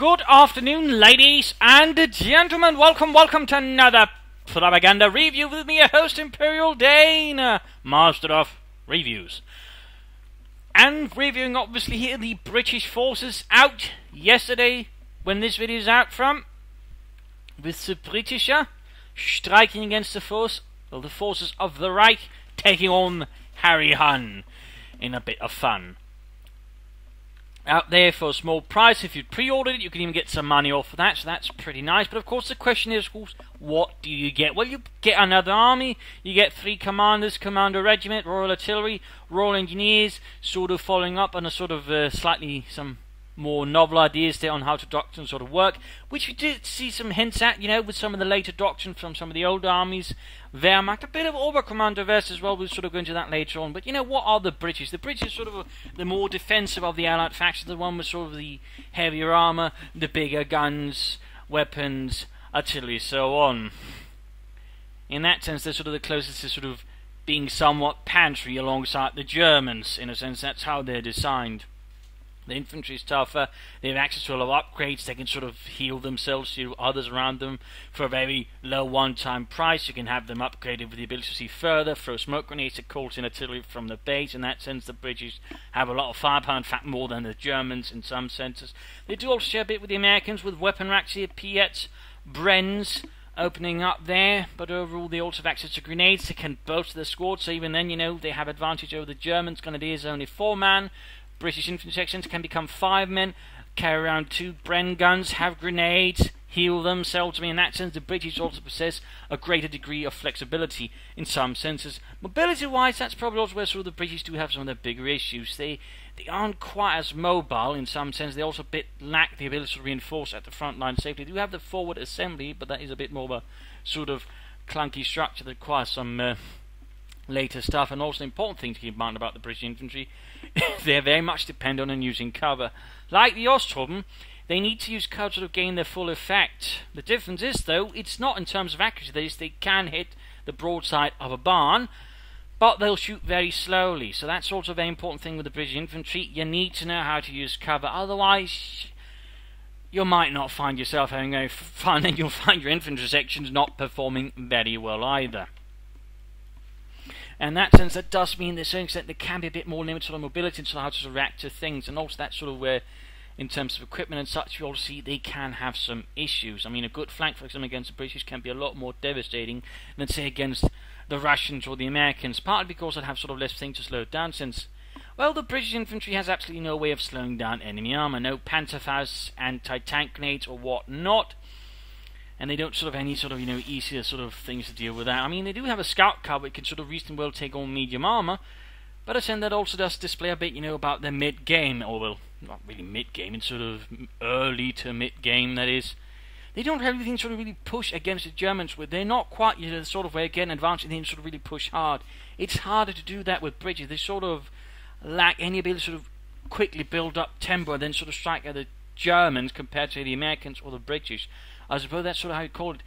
Good afternoon, ladies and gentlemen. Welcome to another Propaganda Review with me, your host, Imperial Dane, master of reviews. And reviewing, obviously, here the British forces out yesterday, when this video is out from, with the British striking against the forces of the Reich, taking on Harry Hun in a bit of fun. Out there for a small price. If you'd pre-ordered it, you can even get some money off of that, so that's pretty nice. But of course the question is, of course, what do you get? Well, you get another army, you get 3 commanders, Commander Regiment, Royal Artillery, Royal Engineers, sort of following up on a sort of slightly some more novel ideas there on how to doctrine sort of work, which we did see some hints at, you know, with some of the later doctrine from some of the older armies, Wehrmacht, a bit of Oberkommanderwest as well. We'll sort of go into that later on. But you know, what are the British? The British are sort of the more defensive of the Allied factions, the one with sort of the heavier armour, the bigger guns, weapons, artillery, so on. In that sense, they're sort of the closest to sort of being somewhat pantry alongside the Germans. In a sense, that's how they're designed. The infantry is tougher, they have access to a lot of upgrades, they can sort of heal themselves to others around them for a very low one-time price. You can have them upgraded with the ability to see further, throw smoke grenades to call in artillery from the base. In that sense, the British have a lot of firepower, in fact more than the Germans in some senses. They do also share a bit with the Americans with weapon racks here, Piets, Brens, opening up there, but overall they also have access to grenades. They can bolster their squad, so even then, you know, they have advantage over the Germans. Grenadiers only 4-man. British infantry sections can become 5 men, carry around 2 Bren guns, have grenades, heal themselves. I mean, in that sense, the British also possess a greater degree of flexibility in some senses. Mobility-wise, that's probably also where sort of the British do have some of their bigger issues. They aren't quite as mobile in some sense. They also lack the ability to reinforce at the front line safely. They do have the forward assembly, but that is a bit more of a sort of clunky structure that requires some later stuff. And also an important thing to keep in mind about the British infantry, they're very much dependent on using cover. Like the Ostrom, they need to use cover to sort of gain their full effect. The difference is, though, it's not in terms of accuracy. That is, they can hit the broadside of a barn, but they'll shoot very slowly. So that's also a very important thing with the British infantry. You need to know how to use cover, otherwise you might not find yourself having very fun, and you'll find your infantry sections not performing very well either. And in that sense, that does mean, to a certain extent, there can be a bit more limited on mobility and how to react to things. And also that's sort of where, in terms of equipment and such, you also see they can have some issues. I mean, a good flank, for example, against the British can be a lot more devastating than, say, against the Russians or the Americans, partly because they have sort of less things to slow it down, since, well, the British infantry has absolutely no way of slowing down enemy armour. No Panzerfaust, anti-tank grenades or whatnot. And they don't sort of have any sort of, you know, easier sort of things to deal with that. I mean, they do have a scout car which can sort of reasonably well take on medium armor, but I think that also does display a bit, you know, about their mid-game, or well, not really mid-game, it's sort of early to mid-game, that is. They don't have anything to sort of really push against the Germans with. They're not quite, you know, the sort of way of getting advanced and then sort of really push hard. It's harder to do that with British. They sort of lack any ability to sort of quickly build up tempo and then sort of strike at the Germans compared to the Americans or the British. I suppose that's sort of how you call it.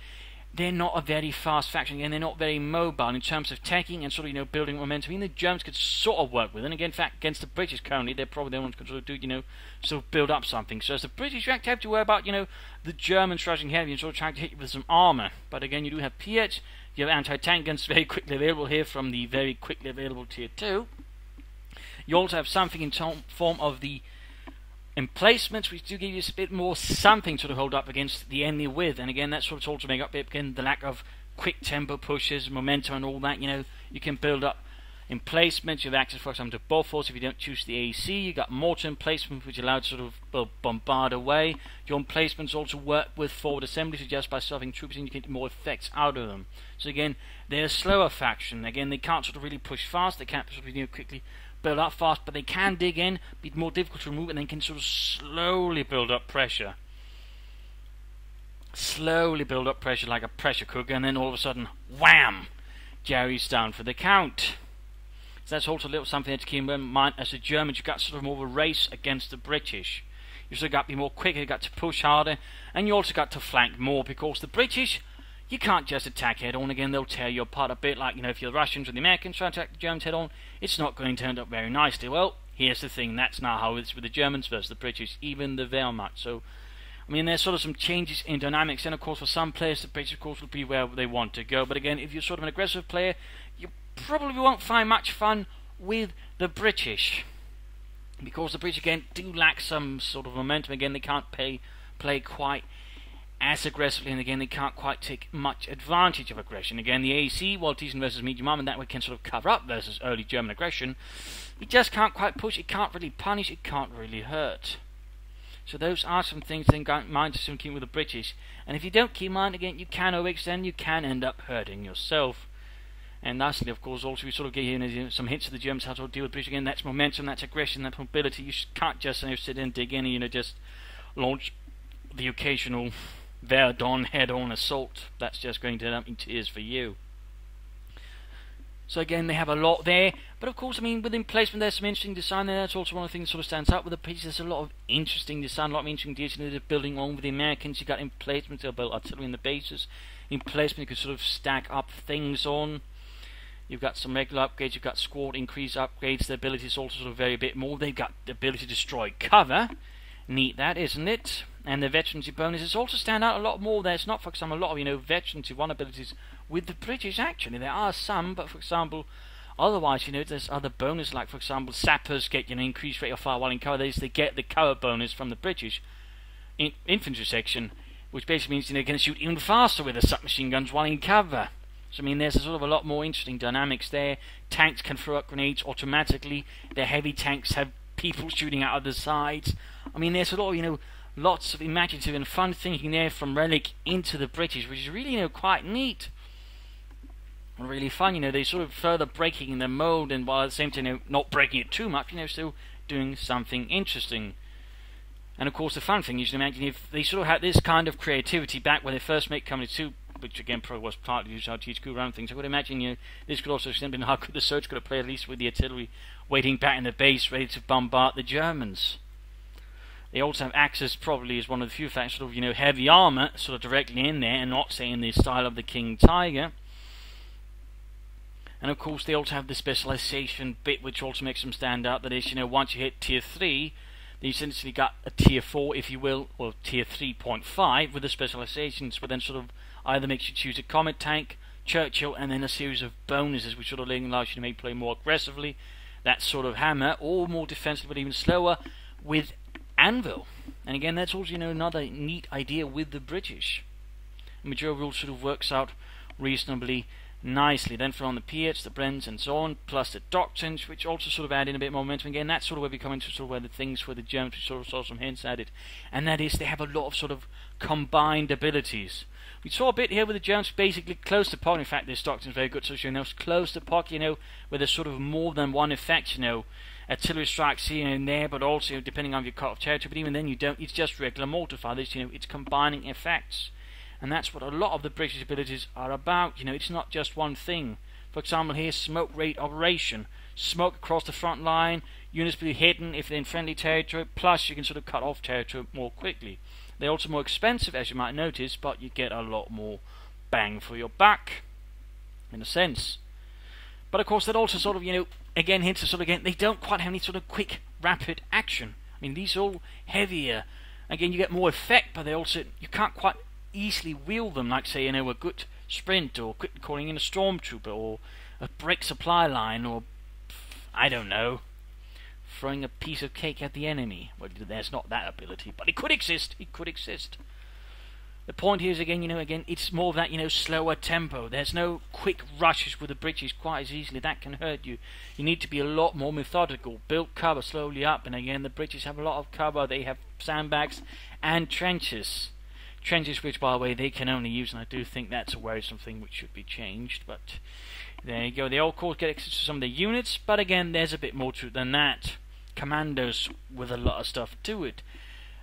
They're not a very fast faction, and they're not very mobile in terms of taking and sort of, you know, building momentum. I mean, the Germans could sort of work with it, and again, in fact, against the British currently, they're probably the ones who can sort of do, you know, sort of build up something. So as the British, you have to worry about, you know, the Germans rushing heavy and sort of trying to hit you with some armour. But again, you do have Piet, you have anti-tank guns very quickly available here from the very quickly available Tier 2. You also have something in form of the emplacements, which do give you a bit more something to hold up against the enemy with, and again that's sort of also make up again the lack of quick tempo pushes, momentum and all that. You know, you can build up emplacements, you have access, for example, to Bofors if you don't choose the AC. You got mortar emplacements which allow sort of, well, bombard away. Your emplacements also work with forward assemblies, so just by stuffing troops in you get more effects out of them. So again, they're a slower faction. Again, they can't sort of really push fast, they can't sort of, you know, quickly build up fast, but they can dig in, be more difficult to remove, and then can sort of slowly build up pressure. Slowly build up pressure like a pressure cooker, and then all of a sudden, wham! Jerry's down for the count. So that's also a little something to keep in mind. As the Germans, you've got sort of more of a race against the British. You've sort of got to be more quicker, you've got to push harder, and you also got to flank more, because the British, you can't just attack head on. Again, they'll tear you apart a bit, like, you know, if you're the Russians or the Americans trying to attack the Germans head on, it's not going to turn up very nicely. Well, here's the thing, that's not how it's with the Germans versus the British, even the Wehrmacht. So I mean, there's sort of some changes in dynamics, and of course for some players the British of course will be where they want to go, but again, if you're sort of an aggressive player, you probably won't find much fun with the British, because the British again do lack some sort of momentum. Again, they can't play quite as aggressively, and again they can't quite take much advantage of aggression. Again, the AC, while decent versus medium arm, and that way can sort of cover up versus early German aggression, it just can't quite push, it can't really punish, it can't really hurt. So those are some things to keep in mind to keep with the British. And if you don't keep in mind, again, you can overextend, you can end up hurting yourself. And lastly, of course, also we sort of get here some hints of the Germans how to deal with British. Again, that's momentum, that's aggression, that's mobility. You can't just sit and dig in and just launch the occasional Verdun head-on assault. That's just going to end up in tears for you. So again, they have a lot there, but of course, I mean, within placement, there's some interesting design there. That's also one of the things that sort of stands out with the British. There's a lot of interesting design, a lot of interesting details. They're building on with the Americans. You got in placement, they'll build artillery in the bases. In placement, you can sort of stack up things on. You've got some regular upgrades. You've got squad increase upgrades. Their abilities also sort of vary a bit more. They've got the ability to destroy cover. Neat, that isn't it? And the veterancy bonuses also stand out a lot more. There's not, for example, a lot of veterancy one abilities with the British. Actually, there are some, but for example, otherwise, there's other bonus, like for example, sappers get increased rate of fire while in cover. They get the cover bonus from the British infantry section, which basically means they can shoot even faster with the submachine guns while in cover. So I mean, there's sort of a lot more interesting dynamics there. Tanks can throw up grenades automatically. Their heavy tanks have people shooting out of the sides. I mean, there's a lot of lots of imaginative and fun thinking there from Relic into the British, which is really quite neat and really fun. They sort of further breaking the mold, and while at the same time not breaking it too much, still doing something interesting. And of course, the fun thing you should imagine, if they sort of had this kind of creativity back when they first made Company 2, which again probably was partly used how to teach crew around things. I would imagine this could also extend in how good the Surge could have played, at least with the artillery waiting back in the base, ready to bombard the Germans. They also have access, probably as one of the few facts, sort of heavy armor, sort of directly in there, and not say in the style of the King Tiger. And of course, they also have the specialization bit, which also makes them stand out. That is, once you hit tier 3, then you essentially got a tier 4, if you will, or tier 3.5 with the specializations, but then sort of either makes you choose a Comet tank, Churchill, and then a series of bonuses, which sort of allows you to maybe play more aggressively, that sort of hammer, or more defensive, but even slower, with Anvil. And again, that's also another neat idea with the British. The majority rule sort of works out reasonably nicely. Then from the Piets, the Brens, and so on, plus the Doctrines, which also sort of add in a bit more momentum. Again, that's sort of where we come into sort of where the things for the Germans, we sort of saw some hints at it, and that is they have a lot of sort of combined abilities. We saw a bit here with the Germans basically close to pocket. In fact, this Doctrine is very good, so close to pocket, where there's sort of more than one effect, artillery strikes here and there, but also depending on your cut off territory. But even then, you don't. It's just regular mortar fire. It's combining effects, and that's what a lot of the British abilities are about. It's not just one thing. For example, here, smoke rate operation, smoke across the front line. Units be hidden if they're in friendly territory. Plus, you can sort of cut off territory more quickly. They're also more expensive, as you might notice, but you get a lot more bang for your buck, in a sense. But of course, that also sort of again hints at they don't quite have any sort of quick, rapid action. I mean, these are all heavier. Again, you get more effect, but they also you can't quite easily wield them like, say, a good sprint, or quick calling in a stormtrooper, or a break supply line, or I don't know, throwing a piece of cake at the enemy. Well, there's not that ability, but it could exist. It could exist. The point here is again, it's more of that, slower tempo. There's no quick rushes with the British quite as easily. That can hurt you. You need to be a lot more methodical. Build cover slowly up, and again, the British have a lot of cover. They have sandbags and trenches. Trenches, which, by the way, they can only use, and I do think that's a worrisome thing which should be changed. But there you go. They all, of course, get access to some of the units, but again, there's a bit more to it than that. Commandos with a lot of stuff to it.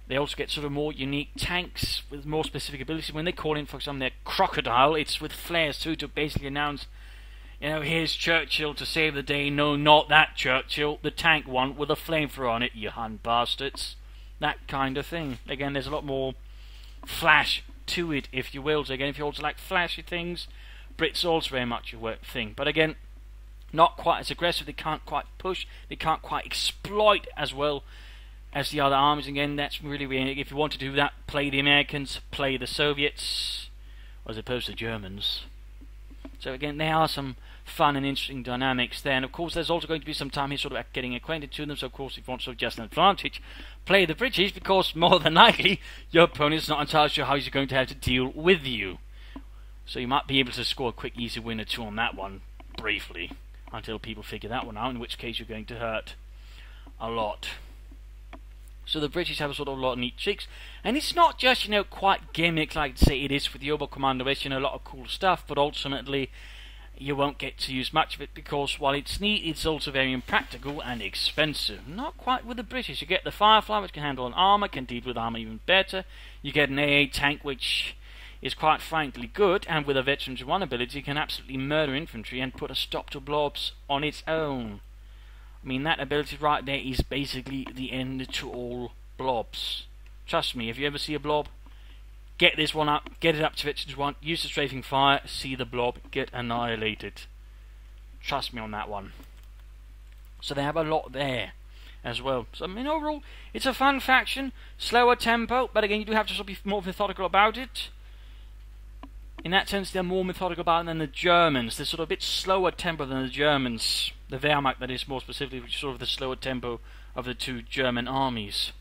They also get sort of more unique tanks with more specific abilities. When they call in, for example, their Crocodile, it's with flares too, to basically announce, here's Churchill to save the day. No, not that Churchill, the tank one with a flamethrower on it, you Hun bastards. That kind of thing. Again, there's a lot more flash to it, if you will. So again, if you also like flashy things, Brits also very much a thing. But again, not quite as aggressive. They can't quite push. They can't quite exploit as well as the other armies. Again, that's really weird. If you want to do that, play the Americans, play the Soviets, as opposed to Germans. So again, there are some fun and interesting dynamics there. And of course, there's also going to be some time here sort of getting acquainted to them. So of course, if you want sort of just an advantage, play the British, because more than likely, your opponent's not entirely sure how he's going to have to deal with you. So you might be able to score a quick, easy win or two on that one, briefly, until people figure that one out, in which case you're going to hurt a lot. So the British have a sort of lot of neat tricks, and it's not just, you know, quite gimmick like say it is with the Oberkommando, you know, a lot of cool stuff, but ultimately you won't get to use much of it, because while it's neat, it's also very impractical and expensive. Not quite with the British. You get the Firefly, which can handle an armor, can deal with armor even better. You get an AA tank, which is quite frankly good, and with a Veterans 1 ability can absolutely murder infantry and put a stop to blobs on its own. I mean, that ability right there is basically the end to all blobs. Trust me, if you ever see a blob, get this one up, get it up to Veterans 1, use the strafing fire, see the blob get annihilated. Trust me on that one. So they have a lot there as well. So I mean, overall, it's a fun faction, slower tempo, but again, you do have to sort of be more methodical about it. In that sense, they're more methodical about it than the Germans. They're sort of a bit slower tempo than the Germans. The Wehrmacht, that is, more specifically, which is sort of the slower tempo of the two German armies.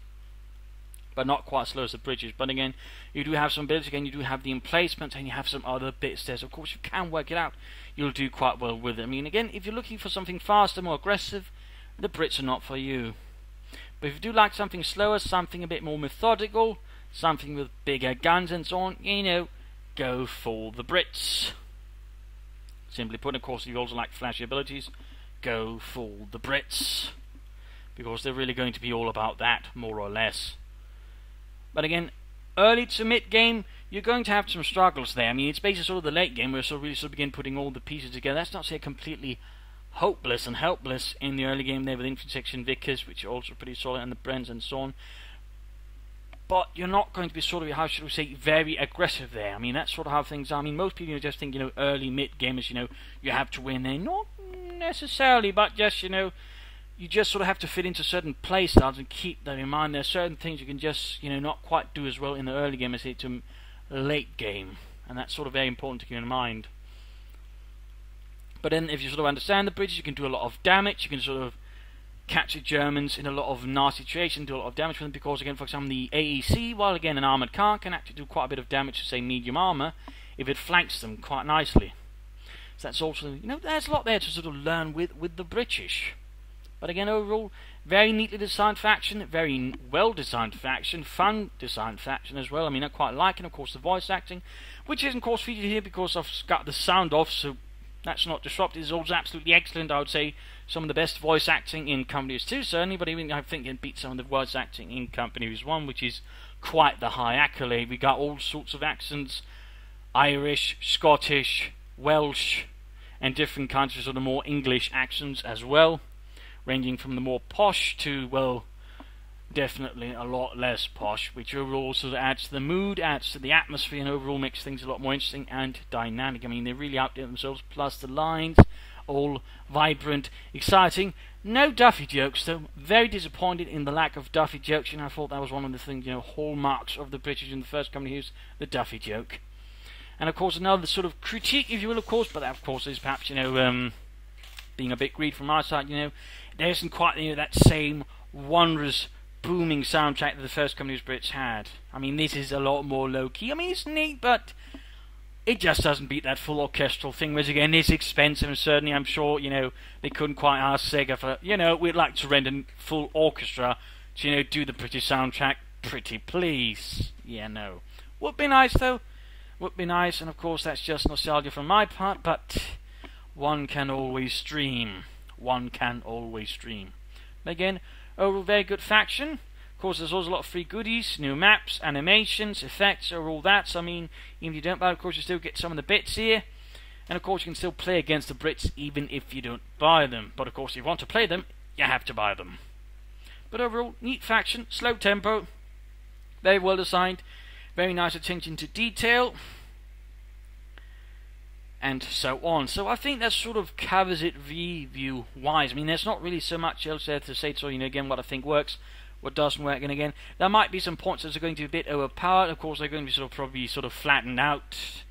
But not quite as slow as the British. But again, you do have some ability. Again, you do have the emplacement, and you have some other bits there. So of course, you can work it out. You'll do quite well with it. I mean, again, if you're looking for something faster, more aggressive, the Brits are not for you. But if you do like something slower, something a bit more methodical, something with bigger guns and so on, you know, go for the Brits. Simply put, of course, if you also like flashy abilities, go for the Brits, because they're really going to be all about that, more or less. But again, early to mid game, you're going to have some struggles there. I mean, it's basically sort of the late game where you really sort of begin putting all the pieces together. That's not to say completely hopeless and helpless in the early game there with infantry section Vickers, which are also pretty solid, and the Brens and so on. But you're not going to be sort of, how should we say, very aggressive there. I mean, that's sort of how things are. I mean, most people just think, you know, early mid gamers, you know, you have to win there. Not necessarily, but just, you know, you just sort of have to fit into certain play styles and keep that in mind. There are certain things you can just, you know, not quite do as well in the early game as it to late game, and that's sort of very important to keep in mind. But then, if you sort of understand the British, you can do a lot of damage. You can sort of catch the Germans in a lot of nasty situations, do a lot of damage with them, because again, for example, the AEC, while again an armoured car, can actually do quite a bit of damage to, say, medium armour, if it flanks them quite nicely. So that's also, you know, there's a lot there to sort of learn with the British. But again, overall, very neatly designed faction, very well designed faction, fun designed faction as well. I mean, I quite like it, of course, the voice acting, which is, of course, featured here because I've got the sound off, so that's not disrupted. It's also absolutely excellent. I would say some of the best voice acting in Company 2, certainly, but even I think it beats some of the voice acting in Company 1, which is quite the high accolade. We got all sorts of accents: Irish, Scottish, Welsh, and different kinds of sort of more English accents as well, ranging from the more posh to, well, definitely a lot less posh, which overall sort of adds to the mood, adds to the atmosphere, and overall makes things a lot more interesting and dynamic. I mean, they really outdo themselves, plus the lines, all vibrant, exciting. No Duffy jokes, though. Very disappointed in the lack of Duffy jokes, and I thought that was one of the things, you know, hallmarks of the British in the first Company Heroes, the Duffy joke. And of course, another sort of critique, if you will, of course, but that, of course, is perhaps, you know, being a bit greedy from our side, you know, there isn't quite, you know, that same wondrous booming soundtrack that the first Company Brits had. I mean, this is a lot more low-key. I mean, it's neat, but it just doesn't beat that full orchestral thing, which again is expensive, and certainly I'm sure, you know, they couldn't quite ask Sega for, you know, we'd like to rent a full orchestra to, you know, do the British soundtrack. Pretty please. Yeah, no. Would be nice, though. Would be nice, and of course that's just nostalgia from my part, but one can always dream. One can always dream. But again, overall very good faction. Of course, there's also a lot of free goodies, new maps, animations, effects, all that. So I mean, even if you don't buy, of course, you still get some of the bits here. And of course, you can still play against the Brits even if you don't buy them. But of course, if you want to play them, you have to buy them. But overall, neat faction, slow tempo, very well designed, very nice attention to detail, and so on. So I think that sort of covers it review-wise. I mean, there's not really so much else there to say. So, you know, again, what I think works what doesn't work. And again, there might be some points that are going to be a bit overpowered. Of course, they're going to be probably flattened out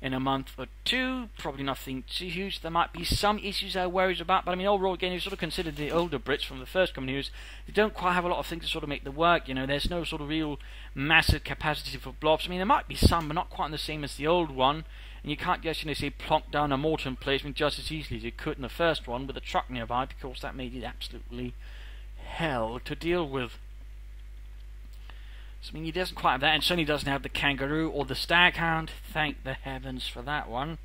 in a month or two. Probably nothing too huge. There might be some issues I worry about, but I mean, overall, again, you consider the older Brits from the first coming years, they don't quite have a lot of things to make them work. There's no real massive capacity for blobs. I mean, there might be some, but not quite the same as the old one. And you can't just, say, plonk down a mortar emplacement just as easily as you could in the first one with a truck nearby, because that made it absolutely hell to deal with. So, I mean, he doesn't quite have that, and certainly doesn't have the kangaroo or the staghound. Thank the heavens for that one.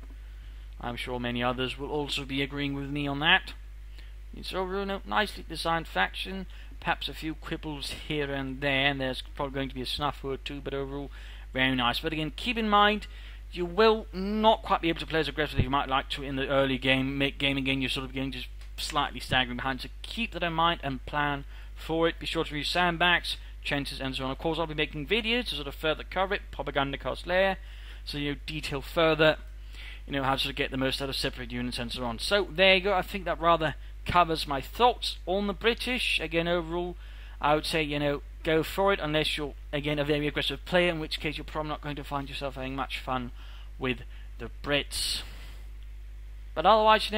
I'm sure many others will also be agreeing with me on that. It's overall a nicely designed faction, perhaps a few quibbles here and there, and there's probably going to be a snuff or two, but overall very nice. But again, keep in mind, you will not quite be able to play as aggressively as you might like to in the early game. Mid-game again, you're going to slightly staggering behind, so keep that in mind and plan for it. Be sure to use sandbags, chances, and so on. Of course, I'll be making videos to further cover it, Propagandacast layer, so detail further, how to get the most out of separate units and so on. So there you go. I think that rather covers my thoughts on the British. Again, overall, I would say, go for it, unless you're, again, a very aggressive player, in which case you're probably not going to find yourself having much fun with the Brits. But otherwise,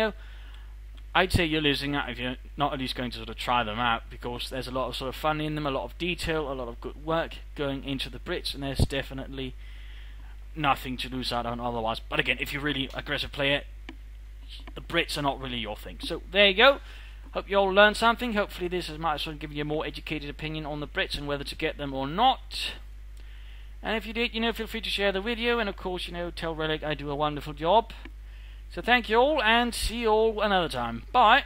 I'd say you're losing out if you're not at least going to try them out, because there's a lot of fun in them, a lot of detail, a lot of good work going into the Brits, and there's definitely nothing to lose out on otherwise. But again, if you're really aggressive player, the Brits are not really your thing. So there you go. Hope you all learned something. Hopefully this might give you a more educated opinion on the Brits and whether to get them or not. And if you did, feel free to share the video, and of course, tell Relic I do a wonderful job. So thank you all, and see you all another time. Bye.